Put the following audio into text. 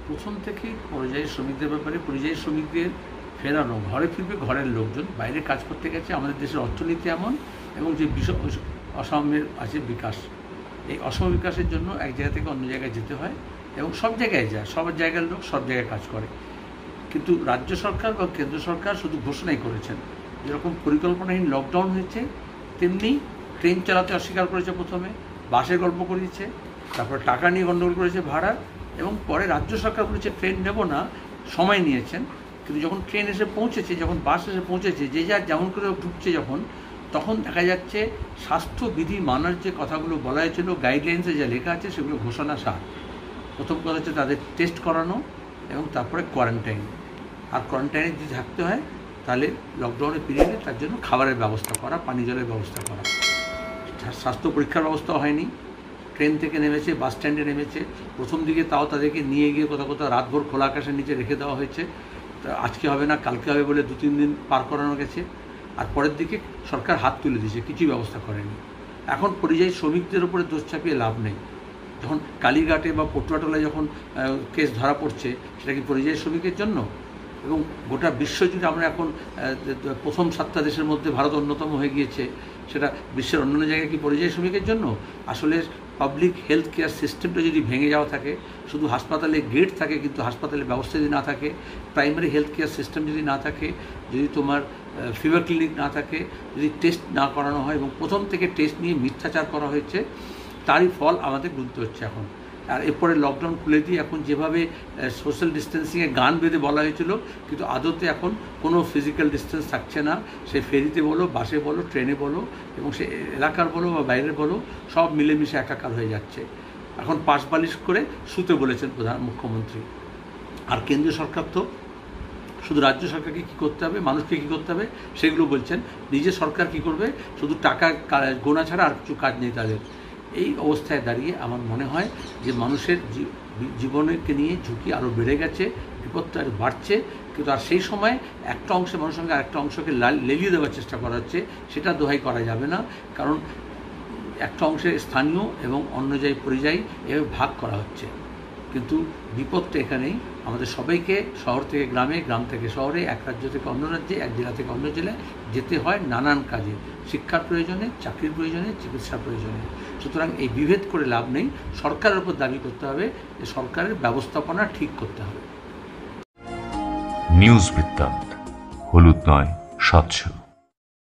প্রথম থেকেই পরিযায়ী শ্রমিকদের ব্যাপারে পরিযায়ী শ্রমিকদের ফেরানো, ঘরে ফিরবে ঘরের লোকজন, বাইরে কাজ করতে গেছে। আমাদের দেশের অর্থনীতি এমন, এবং যে অসাম্যের আছে বিকাশ, এই অসম বিকাশের জন্য এক জায়গা থেকে অন্য জায়গায় যেতে হয়, এবং সব জায়গায় যায়, সব জায়গার লোক সব জায়গায় কাজ করে। কিন্তু রাজ্য সরকার বা কেন্দ্র সরকার শুধু ঘোষণাই করেছেন। যেরকম পরিকল্পনাহীন লকডাউন হয়েছে, তেমনি ট্রেন চালাতে অস্বীকার করেছে, প্রথমে বাসের গল্প করিয়েছে, তারপর টাকা নিয়ে গণ্ডগোল করেছে ভাড়ার, এবং পরে রাজ্য সরকার বলেছে ট্রেন নেব না, সময় নিয়েছেন। কিন্তু যখন ট্রেন এসে পৌঁছেছে, যখন বাস এসে পৌঁছেছে, যে যার যেমন করে ঢুকছে তখন দেখা যাচ্ছে স্বাস্থ্যবিধি মানার যে কথাগুলো বলা হয়েছিল, গাইডলাইন্সে যা লেখা আছে সেগুলো ঘোষণা সার। প্রথম কথা হচ্ছে তাদের টেস্ট করানো, এবং তারপরে কোয়ারেন্টাইন। আর কোয়ারেন্টাইনে যদি থাকতে হয় তাহলে লকডাউনের পিরিয়ডে তার জন্য খাবারের ব্যবস্থা করা, পানি জলের ব্যবস্থা করা। স্বাস্থ্য পরীক্ষার ব্যবস্থা হয়নি। ট্রেন থেকে নেমেছে, বাস স্ট্যান্ডে নেমেছে, প্রথম দিকে তাও তাদেরকে নিয়ে গিয়ে কোথাও কোথাও রাতভর খোলা আকাশের নিচে রেখে দেওয়া হয়েছে। আজকে হবে না, কালকে হবে বলে 2-3 দিন পার করানো গেছে। আর পরের দিকে সরকার হাত তুলে দিয়েছে, কিছুই ব্যবস্থা করেনি। এখন পরিযায়ী শ্রমিকদের উপরে দোষ চাপিয়ে লাভ নেই। যখন কালীঘাটে বা পটুয়াটোলায় যখন কেস ধরা পড়ছে, সেটা কি পরিযায়ী শ্রমিকের জন্য? এবং গোটা বিশ্বজুড়ে আমরা এখন প্রথম 7টা দেশের মধ্যে ভারত অন্যতম হয়ে গিয়েছে, সেটা বিশ্বের অন্যান্য জায়গায় কি পরিযায়ী শ্রমিকের জন্য? আসলে পাবলিক হেলথ কেয়ার সিস্টেমটা যদি ভেঙে যাওয়া থাকে, শুধু হাসপাতালে গেট থাকে কিন্তু হাসপাতালের ব্যবস্থা যদি না থাকে, প্রাইমারি হেলথ কেয়ার সিস্টেম যদি না থাকে, যদি তোমার ফিভার ক্লিনিক না থাকে, যদি টেস্ট না করানো হয়, এবং প্রথম থেকে টেস্ট নিয়ে মিথ্যাচার করা হয়েছে, তারই ফল আমাদের গুনতে হচ্ছে এখন। আর এরপরে লকডাউন খুলে দিয়ে এখন যেভাবে সোশ্যাল ডিস্টেন্সিংয়ে গান বেঁধে বলা হয়েছিল, কিন্তু আদতে এখন কোনো ফিজিক্যাল ডিস্টেন্স থাকছে না। সে ফেরিতে বলো, বাসে বলো, ট্রেনে বলো, এবং সে এলাকার বলো বা বাইরের বলো, সব মিলেমিশে একাকার হয়ে যাচ্ছে। এখন পাশ বালিশ করে শুতে বলেছেন মুখ্যমন্ত্রী। আর কেন্দ্রীয় সরকার তো শুধু রাজ্য সরকারকে কী করতে হবে, মানুষকে কী করতে হবে সেগুলো বলছেন। নিজের সরকার কী করবে, শুধু টাকা গোনা ছাড়া আর কিছু কাজ নেই তাদের। এই অবস্থায় দাঁড়িয়ে আমার মনে হয় যে মানুষের জীবনকে নিয়ে ঝুঁকি আরও বেড়ে গেছে, বিপদটা আরও বাড়ছে। কিন্তু আর সেই সময় একটা অংশে মানুষের সঙ্গে আরেকটা অংশকে লেলিয়ে দেওয়ার চেষ্টা করা হচ্ছে, সেটা দোহাই করা যাবে না। কারণ একটা অংশে স্থানীয় এবং অন্য জায়গায় পরিযায়ী এভাবে ভাগ করা হচ্ছে। কিন্তু বিপদটা এখানেই, আমাদের সবাইকে শহর থেকে গ্রামে, গ্রাম থেকে শহরে, এক রাজ্য থেকে অন্য রাজ্যে, এক জেলা থেকে অন্য জেলায় যেতে হয় নানান কাজে, শিক্ষার প্রয়োজনে, চাকরির প্রয়োজনে, চিকিৎসার প্রয়োজনে। সুতরাং এই বিভেদ করে লাভ নেই। সরকারের উপর দাবি করতে হবে যে সরকারের ব্যবস্থাপনা ঠিক করতে হবে। নিউজ বৃত্তান্ত, হলুদ নয়, স্বচ্ছ।